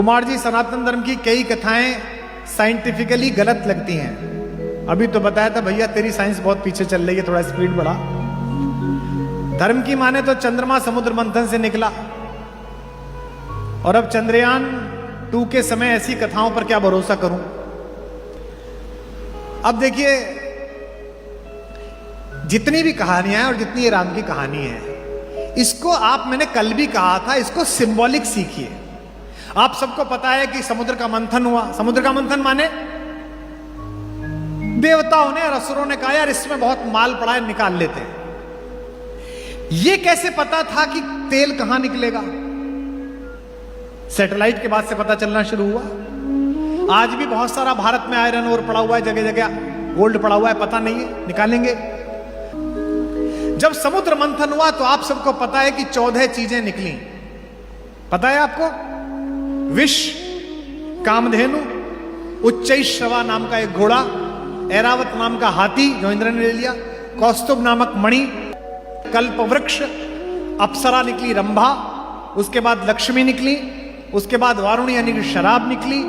कुमार जी, सनातन धर्म की कई कथाएं साइंटिफिकली गलत लगती हैं। अभी तो बताया था भैया तेरी साइंस बहुत पीछे चल रही है, थोड़ा स्पीड बढ़ा। धर्म की माने तो चंद्रमा समुद्र मंथन से निकला, और अब चंद्रयान 2 के समय ऐसी कथाओं पर क्या भरोसा करूं। अब देखिए, जितनी भी कहानियां हैं और जितनी ये राम की कहानी है, इसको आप, मैंने कल भी कहा था, इसको सिंबॉलिक सीखिए। आप सबको पता है कि समुद्र का मंथन हुआ। समुद्र का मंथन माने देवताओं ने और असुरों ने कहा यार इसमें बहुत माल पड़ा है, निकाल लेते हैं। ये कैसे पता था कि तेल कहां निकलेगा? सैटेलाइट के बाद से पता चलना शुरू हुआ। आज भी बहुत सारा भारत में आयरन ओर पड़ा हुआ है, जगह जगह गोल्ड पड़ा हुआ है, पता नहीं है, निकालेंगे। जब समुद्र मंथन हुआ तो आप सबको पता है कि 14 चीजें निकली। पता है आपको? विष, कामधेनु, उच्चैश्रवा नाम का एक घोड़ा, ऐरावत नाम का हाथी जो इंद्र ने ले लिया, कौस्तुभ नामक मणि, कल्पवृक्ष, अप्सरा निकली रंभा, उसके बाद लक्ष्मी निकली, उसके बाद वारुणी यानी कि शराब निकली,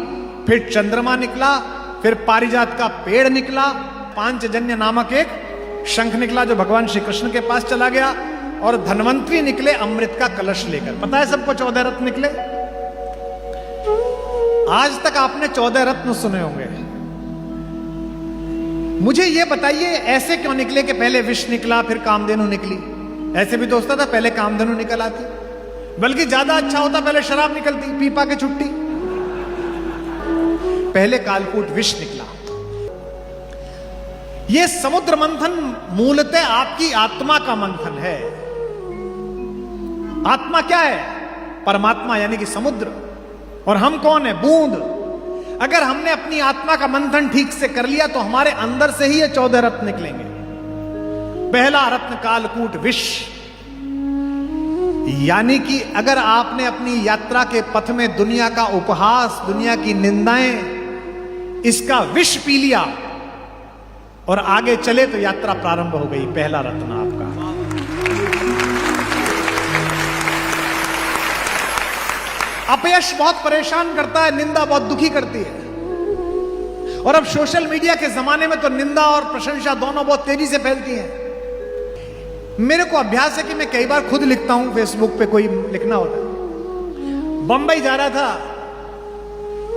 फिर चंद्रमा निकला, फिर पारिजात का पेड़ निकला, पांचजन्य नामक एक शंख निकला जो भगवान श्री कृष्ण के पास चला गया, और धन्वंतरी निकले अमृत का कलश लेकर। पता है सबको 14 रत्न निकले? आज तक आपने 14 रत्न सुने होंगे। मुझे यह बताइए ऐसे क्यों निकले कि पहले विष निकला फिर कामधेनु निकली? ऐसे भी तो होता था, पहले कामधेनु निकल आती, बल्कि ज्यादा अच्छा होता पहले शराब निकलती, पीपा के छुट्टी। पहले कालकूट विष निकला। यह समुद्र मंथन मूलतः आपकी आत्मा का मंथन है। आत्मा क्या है? परमात्मा यानी कि समुद्र, और हम कौन है? बूंद। अगर हमने अपनी आत्मा का मंथन ठीक से कर लिया तो हमारे अंदर से ही ये 14 रत्न निकलेंगे। पहला रत्न कालकूट विष, यानी कि अगर आपने अपनी यात्रा के पथ में दुनिया का उपहास, दुनिया की निंदाएं, इसका विष पी लिया और आगे चले तो यात्रा प्रारंभ हो गई। पहला रत्न आपका। अपयश बहुत परेशान करता है, निंदा बहुत दुखी करती है, और अब सोशल मीडिया के जमाने में तो निंदा और प्रशंसा दोनों बहुत तेजी से फैलती हैं। मेरे को अभ्यास है कि मैं कई बार खुद लिखता हूं, फेसबुक पे कोई लिखना होता है। बंबई जा रहा था,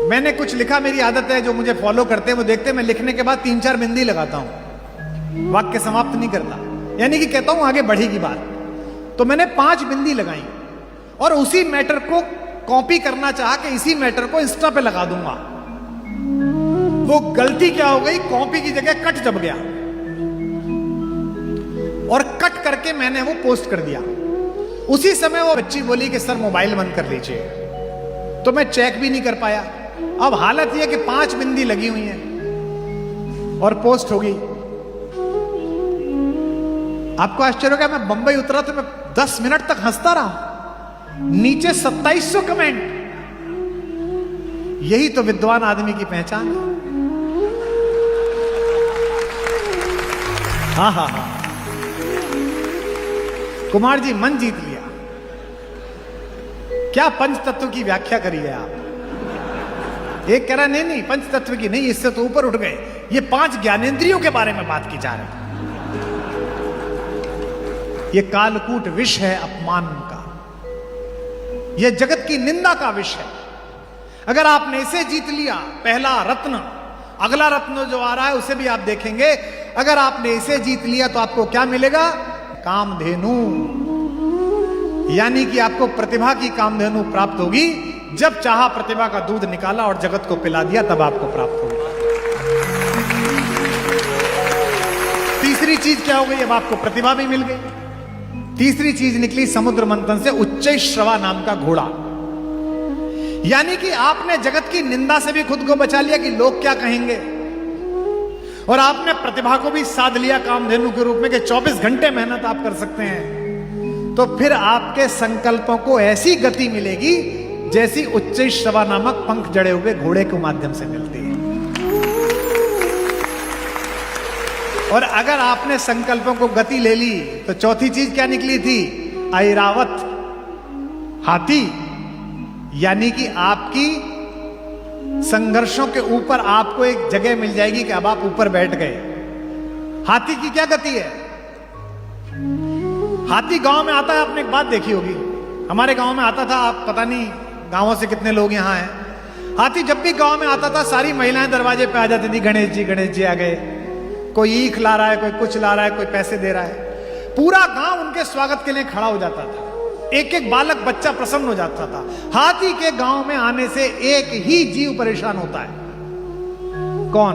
मैंने कुछ लिखा, मेरी आदत है, जो मुझे फॉलो करते हैं वो देखते हैं, मैं लिखने के बाद 3-4 बिंदी लगाता हूं, वाक्य समाप्त नहीं करता, यानी कि कहता हूं आगे बढ़ेगी बात। तो मैंने 5 बिंदी लगाई और उसी मैटर को कॉपी करना चाहा कि इसी मैटर को इंस्टा पे लगा दूंगा। वो गलती क्या हो गई, कॉपी की जगह कट दब गया और कट करके मैंने वो पोस्ट कर दिया। उसी समय वो बच्ची बोली कि सर मोबाइल बंद कर लीजिए, तो मैं चेक भी नहीं कर पाया। अब हालत यह कि 5 बिंदी लगी हुई हैं और पोस्ट हो गई। आपको आश्चर्य होगा, मैं बंबई उतरा तो मैं 10 मिनट तक हंसता रहा। नीचे 2700 कमेंट। यही तो विद्वान आदमी की पहचान है। हा हा हा। कुमार जी मन जीत लिया। क्या पंचतत्व की व्याख्या करी है आप? एक कह रहा नहीं पंचतत्व की नहीं, इससे तो ऊपर उठ गए, ये 5 ज्ञानेंद्रियों के बारे में बात की जा रही है। ये कालकूट विष है अपमान का, यह जगत की निंदा का विष है। अगर आपने इसे जीत लिया, पहला रत्न, अगला रत्न जो आ रहा है उसे भी आप देखेंगे। अगर आपने इसे जीत लिया तो आपको क्या मिलेगा? कामधेनु, यानी कि आपको प्रतिभा की कामधेनु प्राप्त होगी। जब चाहा प्रतिभा का दूध निकाला और जगत को पिला दिया, तब आपको प्राप्त होगी। तीसरी चीज क्या हो गई? अब आपको प्रतिभा भी मिल गई। तीसरी चीज निकली समुद्र मंथन से, उच्चैश्रवा नाम का घोड़ा, यानी कि आपने जगत की निंदा से भी खुद को बचा लिया कि लोग क्या कहेंगे, और आपने प्रतिभा को भी साध लिया कामधेनु के रूप में कि 24 घंटे मेहनत आप कर सकते हैं। तो फिर आपके संकल्पों को ऐसी गति मिलेगी जैसी उच्चैश्रवा नामक पंख जड़े हुए घोड़े के माध्यम से मिलती है। और अगर आपने संकल्पों को गति ले ली तो चौथी चीज क्या निकली थी? ऐरावत हाथी, यानी कि आपकी संघर्षों के ऊपर आपको एक जगह मिल जाएगी कि अब आप ऊपर बैठ गए। हाथी की क्या गति है? हाथी गांव में आता है, आपने एक बात देखी होगी, हमारे गांव में आता था, आप पता नहीं गांवों से कितने लोग यहां हैं। हाथी जब भी गांव में आता था, सारी महिलाएं दरवाजे पे आ जाती थी, गणेश जी आ गए। कोई ईख ला रहा है, कोई कुछ ला रहा है, कोई पैसे दे रहा है। पूरा गांव उनके स्वागत के लिए खड़ा हो जाता था। एक एक बालक बच्चा प्रसन्न हो जाता था। हाथी के गांव में आने से एक ही जीव परेशान होता है, कौन?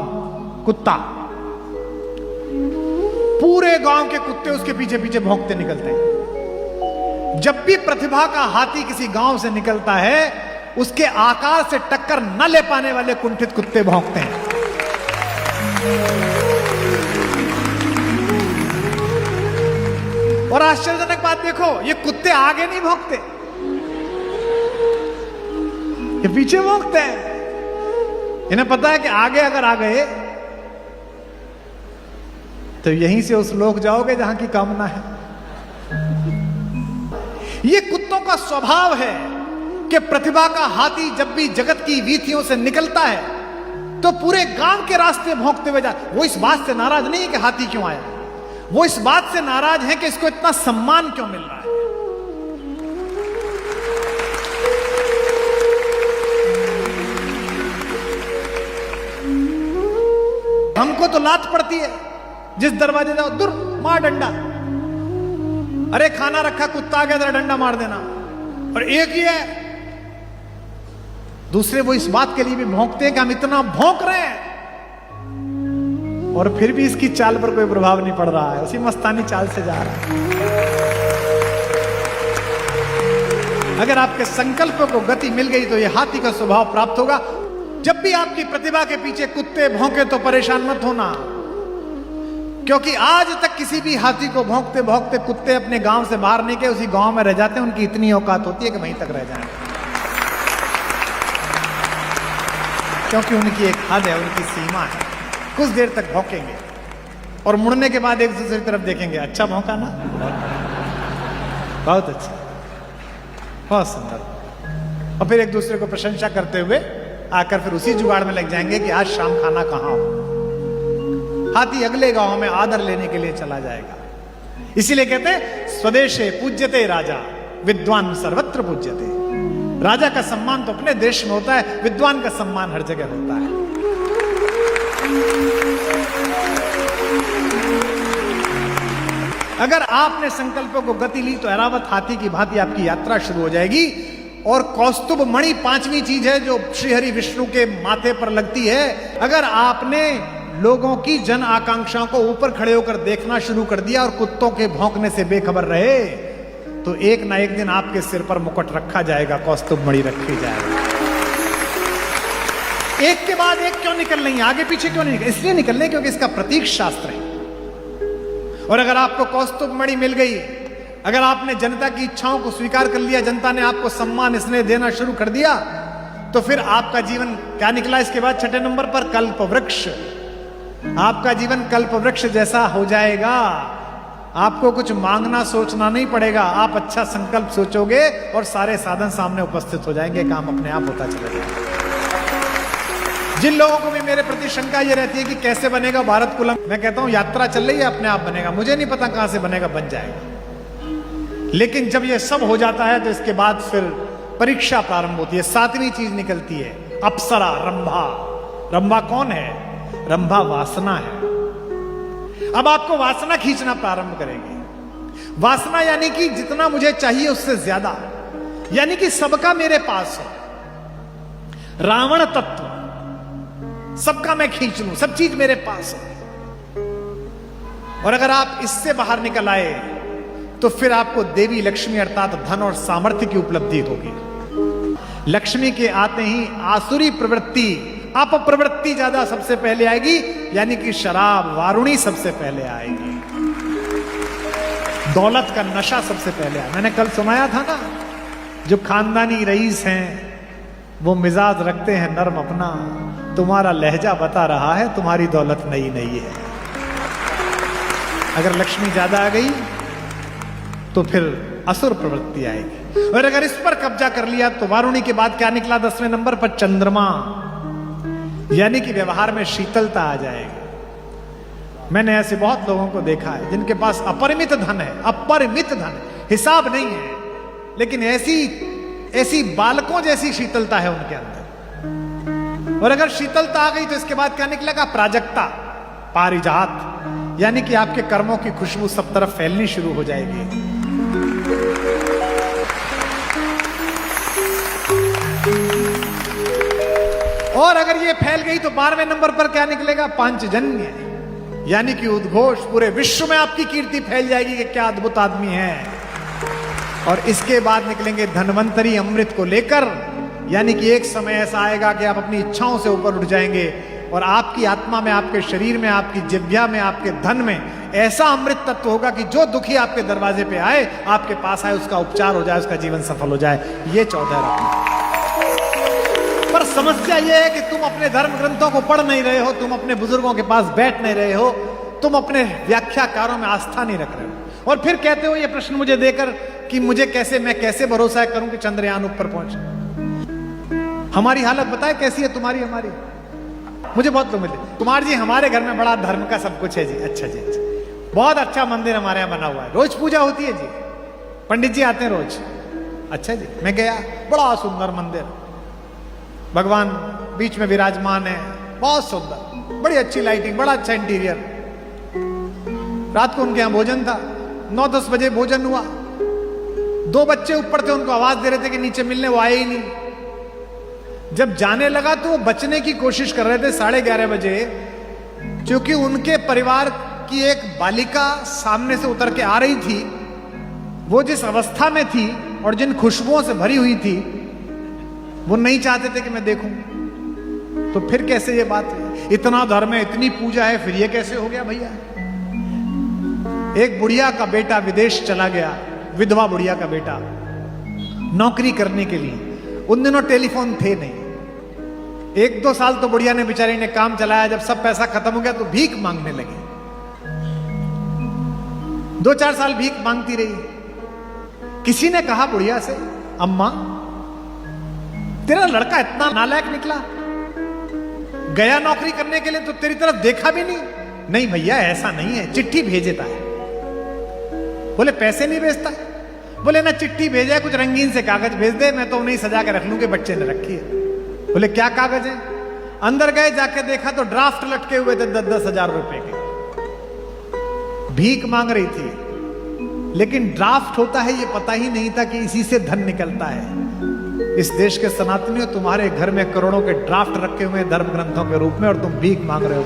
कुत्ता। पूरे गांव के कुत्ते उसके पीछे पीछे भौंकते निकलते हैं। जब भी प्रतिभा का हाथी किसी गांव से निकलता है, उसके आकार से टक्कर न ले पाने वाले कुंठित कुत्ते भौंकते हैं। और आश्चर्यजनक बात देखो, ये कुत्ते आगे नहीं भौंकते, ये पीछे भौंकते हैं। इन्हें पता है कि आगे अगर आ गए तो यहीं से उस लोक जाओगे जहां की कामना है। ये कुत्तों का स्वभाव है कि प्रतिभा का हाथी जब भी जगत की वीथियों से निकलता है तो पूरे गांव के रास्ते भौंकते हुए जाते। वो इस बात से नाराज नहीं है कि हाथी क्यों आया, वो इस बात से नाराज है कि इसको इतना सम्मान क्यों मिल रहा है। हमको तो लात पड़ती है, जिस दरवाजे जाओ दूर मार डंडा। अरे खाना रखा, कुत्ता आ गया, जरा डंडा मार देना। और एक ही है, दूसरे वो इस बात के लिए भी भौंकते हैं कि हम इतना भौंक रहे हैं और फिर भी इसकी चाल पर कोई प्रभाव नहीं पड़ रहा है, उसी मस्तानी चाल से जा रहा है। अगर आपके संकल्प को गति मिल गई तो यह हाथी का स्वभाव प्राप्त होगा। जब भी आपकी प्रतिभा के पीछे कुत्ते भौंके तो परेशान मत होना, क्योंकि आज तक किसी भी हाथी को भौंकते भौंकते कुत्ते अपने गांव से बाहर नहीं गए, उसी गांव में रह जाते हैं। उनकी इतनी औकात होती है कि वहीं तक रह जाए, क्योंकि उनकी एक हद है, उनकी सीमा है। कुछ देर तक भौंकेंगे और मुड़ने के बाद एक दूसरे की तरफ देखेंगे, अच्छा भौंका ना, बहुत अच्छा, बहुत सुंदर। और फिर एक दूसरे को प्रशंसा करते हुए आकर फिर उसी जुगाड़ में लग जाएंगे कि आज शाम खाना कहां हो। हाथी अगले गांव में आदर लेने के लिए चला जाएगा। इसीलिए कहते हैं स्वदेशे पूज्यते राजा, विद्वान सर्वत्र पूज्यते। राजा का सम्मान तो अपने देश में होता है, विद्वान का सम्मान हर जगह होता है। अगर आपने संकल्पों को गति ली तो ऐरावत हाथी की भांति आपकी यात्रा शुरू हो जाएगी। और कौस्तुभ मणि पांचवी चीज है जो श्रीहरि विष्णु के माथे पर लगती है। अगर आपने लोगों की जन आकांक्षाओं को ऊपर खड़े होकर देखना शुरू कर दिया और कुत्तों के भौंकने से बेखबर रहे, तो एक ना एक दिन आपके सिर पर मुकुट रखा जाएगा, कौस्तुभ मणि रखी जाएगी। एक के बाद एक क्यों निकल रही है, आगे पीछे क्यों नहीं निकल? इसलिए निकल रहे क्योंकि इसका प्रतीक शास्त्र है। और अगर आपको कौस्तुभ मणि मिल गई, अगर आपने जनता की इच्छाओं को स्वीकार कर लिया, जनता ने आपको सम्मान स्नेह देना शुरू कर दिया, तो फिर आपका जीवन क्या निकला इसके बाद? छठे नंबर पर कल्प वृक्ष। आपका जीवन कल्प वृक्ष जैसा हो जाएगा। आपको कुछ मांगना सोचना नहीं पड़ेगा, आप अच्छा संकल्प सोचोगे और सारे साधन सामने उपस्थित हो जाएंगे, काम अपने आप होता चला जाएगा। जिन लोगों को भी मेरे प्रति शंका ये रहती है कि कैसे बनेगा भारत कुलम, मैं कहता हूं यात्रा चल रही है, अपने आप बनेगा। मुझे नहीं पता कहां से बनेगा, बन जाएगा। लेकिन जब ये सब हो जाता है तो इसके बाद फिर परीक्षा प्रारंभ होती है। सातवीं चीज निकलती है, अप्सरा, रंभा। रंभा कौन है? रंभा वासना है। अब आपको वासना खींचना प्रारंभ करेगी। वासना यानी कि जितना मुझे चाहिए उससे ज्यादा, यानी कि सबका मेरे पास हो। रावण तत्व, सबका मैं खींच लूं, सब चीज मेरे पास हो। और अगर आप इससे बाहर निकल आए तो फिर आपको देवी लक्ष्मी अर्थात धन और सामर्थ्य की उपलब्धि होगी। लक्ष्मी के आते ही आसुरी प्रवृत्ति, अपप्रवृत्ति ज्यादा सबसे पहले आएगी, यानी कि शराब वारुणी सबसे पहले आएगी। दौलत का नशा सबसे पहले आएगा। मैंने कल सुनाया था ना, जो खानदानी रईस हैं वो मिजाज रखते हैं नर्म अपना, तुम्हारा लहजा बता रहा है तुम्हारी दौलत नई नई है। अगर लक्ष्मी ज्यादा आ गई तो फिर असुर प्रवृत्ति आएगी। और अगर इस पर कब्जा कर लिया तो वारुणी के बाद क्या निकला 10वें नंबर पर? चंद्रमा। यानी कि व्यवहार में शीतलता आ जाएगी। मैंने ऐसे बहुत लोगों को देखा है जिनके पास अपरिमित धन है, अपरिमित धन, हिसाब नहीं है, लेकिन ऐसी बालकों जैसी शीतलता है उनके अंदर। और अगर शीतलता आ गई तो इसके बाद क्या निकलेगा? प्राजक्ता, पारिजात, यानी कि आपके कर्मों की खुशबू सब तरफ फैलनी शुरू हो जाएगी। और अगर ये फैल गई तो 12वें नंबर पर क्या निकलेगा? पांचजन्य, यानी कि उद्घोष, पूरे विश्व में आपकी कीर्ति फैल जाएगी कि क्या अद्भुत आदमी है। और इसके बाद निकलेंगे धन्वंतरी, अमृत को लेकर, यानी कि एक समय ऐसा आएगा कि आप अपनी इच्छाओं से ऊपर उठ जाएंगे और आपकी आत्मा में, आपके शरीर में, आपकी जिह्वा में, आपके धन में ऐसा अमृत तत्व होगा कि जो दुखी आपके दरवाजे पे आए, आपके पास आए, उसका उपचार हो जाए, उसका जीवन सफल हो जाए। ये 14 रत्न। पर समस्या यह है कि तुम अपने धर्म ग्रंथों को पढ़ नहीं रहे हो, तुम अपने बुजुर्गों के पास बैठ नहीं रहे हो, तुम अपने व्याख्याकारों में आस्था नहीं रख रहे हो, और फिर कहते हो ये प्रश्न मुझे देकर कि मैं कैसे भरोसा करूं कि चंद्रयान ऊपर पहुंचे। हमारी हालत बताए कैसी है तुम्हारी, हमारी। मुझे बहुत लोग मिलते, कुमार जी हमारे घर में बड़ा धर्म का सब कुछ है जी। अच्छा जी, अच्छा, बहुत अच्छा मंदिर हमारे यहाँ बना हुआ है, रोज पूजा होती है जी, पंडित जी आते हैं रोज। अच्छा जी, मैं गया, बड़ा सुंदर मंदिर, भगवान बीच में विराजमान है, बहुत सुंदर, बड़ी अच्छी लाइटिंग, बड़ा अच्छा इंटीरियर। रात को उनके यहां भोजन था, 9-10 बजे भोजन हुआ। 2 बच्चे ऊपर थे, उनको आवाज दे रहे थे कि नीचे मिलने, वो आए ही नहीं। जब जाने लगा तो वो बचने की कोशिश कर रहे थे 11:30 बजे, क्योंकि उनके परिवार की एक बालिका सामने से उतर के आ रही थी। वो जिस अवस्था में थी और जिन खुशबुओं से भरी हुई थी, वो नहीं चाहते थे कि मैं देखूं। तो फिर कैसे ये बात है? इतना धर्म है, इतनी पूजा है, फिर ये कैसे हो गया भैया? एक बुढ़िया का बेटा विदेश चला गया, विधवा बुढ़िया का बेटा, नौकरी करने के लिए। उन दिनों टेलीफोन थे नहीं। 1-2 साल तो बुढ़िया ने, बेचारी ने काम चलाया। जब सब पैसा खत्म हो गया तो भीख मांगने लगे। 2-4 साल भीख मांगती रही। किसी ने कहा बुढ़िया से, अम्मा तेरा लड़का इतना नालायक निकला, गया नौकरी करने के लिए तो तेरी तरफ देखा भी नहीं। नहीं भैया ऐसा नहीं है, चिट्ठी भेजता है। बोले पैसे नहीं भेजता? बोले ना चिट्ठी भेजा है, कुछ रंगीन से कागज भेज दे, मैं तो उन्हें सजा के रख लूंगी, बच्चे ने रखी है। बोले क्या कागज है? अंदर गए, जाके देखा तो ड्राफ्ट लटके हुए थे 10-10 हजार रुपए के। भीख मांग रही थी, लेकिन ड्राफ्ट होता है ये पता ही नहीं था कि इसी से धन निकलता है। इस देश के सनातनियों, तुम्हारे घर में करोड़ों के ड्राफ्ट रखे हुए हैं धर्म ग्रंथों के रूप में, और तुम भीख मांग रहे हो।